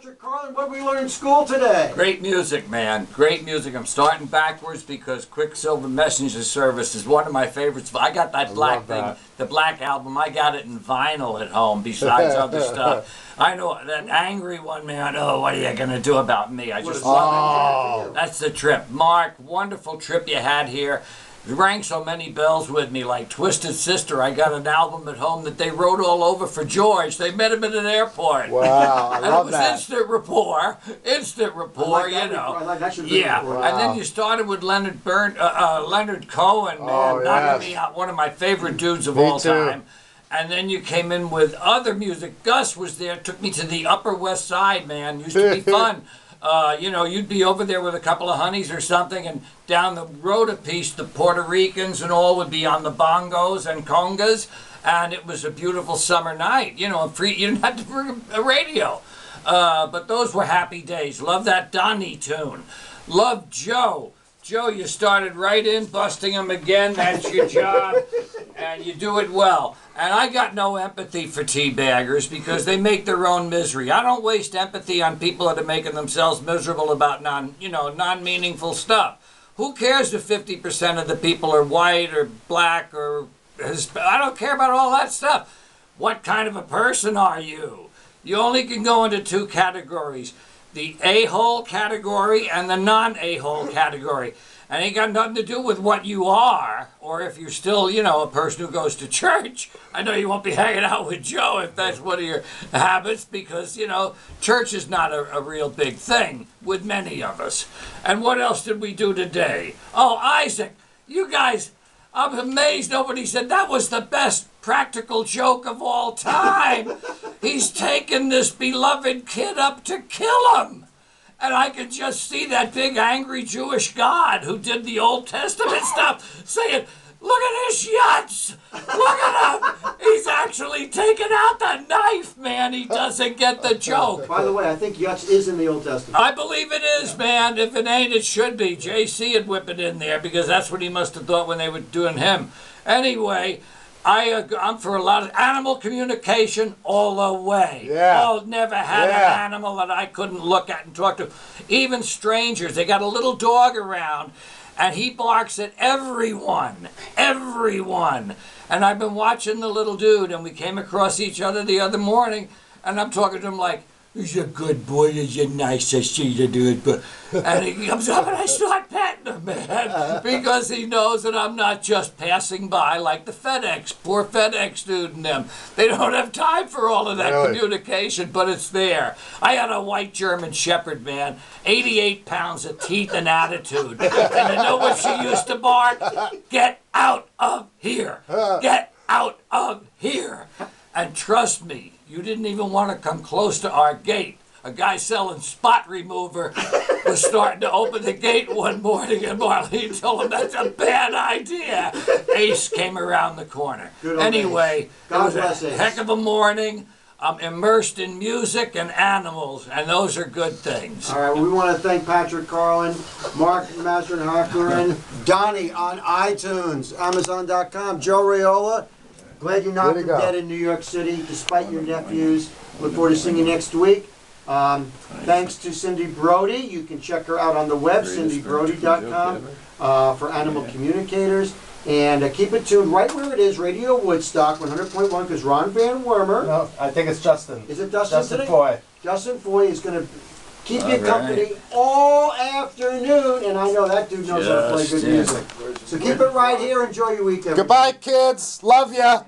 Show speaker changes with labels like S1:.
S1: Patrick Carlin, what did we learn in school today?
S2: Great music, man. Great music. I'm starting backwards because Quicksilver Messenger Service is one of my favorites. I got that black thing, the black album. I got it in vinyl at home besides other stuff. I know that angry one, man. Oh, what are you going to do about me? I just love it. That's the trip. Mark, wonderful trip you had here. You rang so many bells with me, like Twisted Sister. I got an album at home that they wrote all over for George. They met him at an airport.
S3: Wow, I love that.
S2: It was instant rapport, you know. Yeah,
S3: wow.
S2: And then you started with Leonard Cohen, man, knocking me out, one of my favorite dudes of all time. And then you came in with other music. Gus was there, took me to the Upper West Side, man. Used to be fun. You know, you'd be over there with a couple of honeys or something, and down the road a piece, the Puerto Ricans and all would be on the bongos and congas, and it was a beautiful summer night. You know, free. You didn't have to bring a radio, but those were happy days. Love that Donnie tune. Love Joe. Joe, you started right in, busting him again. That's your job, and you do it well. And I got no empathy for teabaggers because they make their own misery. I don't waste empathy on people that are making themselves miserable about non-meaningful stuff. Who cares if 50% of the people are white or black or Hispanic? I don't care about all that stuff. What kind of a person are you? You only can go into two categories. The a-hole category and the non-a-hole category. And it ain't got nothing to do with what you are, or if you're still, you know, a person who goes to church. I know you won't be hanging out with Joe if that's one of your habits, because, you know, church is not a real big thing with many of us. And what else did we do today? Oh, Isaac, you guys, I'm amazed nobody said that was the best practical joke of all time. He's taken this beloved kid up to kill him. And I could just see that big angry Jewish God who did the Old Testament stuff saying, look at his yuts! Look at him! He's actually taken out the knife, man. He doesn't get the joke.
S1: By the way, I think yuts is in the Old Testament.
S2: I believe it is, man. If it ain't, it should be. JC would whip it in there because that's what he must have thought when they were doing him. Anyway, I'm for a lot of animal communication all the way.
S3: Yeah.
S2: Oh, never had an animal that I couldn't look at and talk to. Even strangers. They got a little dog around, and he barks at everyone. Everyone. And I've been watching the little dude, and we came across each other the other morning, and I'm talking to him like, he's a good boy, he's a nice, I see you dude. But and he comes up and I start patting him, man, because he knows that I'm not just passing by like the FedEx, poor FedEx dude and them. They don't have time for all of that communication, but it's there. I had a white German Shepherd, man, 88 pounds of teeth and attitude. And you know what she used to bark? Get out of here. Get out of here. And trust me, you didn't even want to come close to our gate. A guy selling spot remover was starting to open the gate one morning, and Marlene told him that's a bad idea. Ace came around the corner. Anyway, it was a heck of a morning. I'm immersed in music and animals, and those are good things.
S1: All right, well, we want to thank Patrick Carlin, Mark Master-Harklerin, Donnie on iTunes, Amazon.com, Joe Raiola. Glad you knocked him dead in New York City, despite your nephews. Look forward to seeing you next week. Thanks to Cindy Brody. You can check her out on the web, cindybrody.com, for animal communicators. And keep it tuned right where it is, Radio Woodstock, 100.1, because Ron Van Wormer.
S4: No, I think it's Justin.
S1: Is it Justin today?
S4: Justin Foy.
S1: Justin Foy is going to keep you company all afternoon, and I know that dude knows how to play good music. So keep it right here. Enjoy your weekend.
S3: Goodbye, kids. Love ya.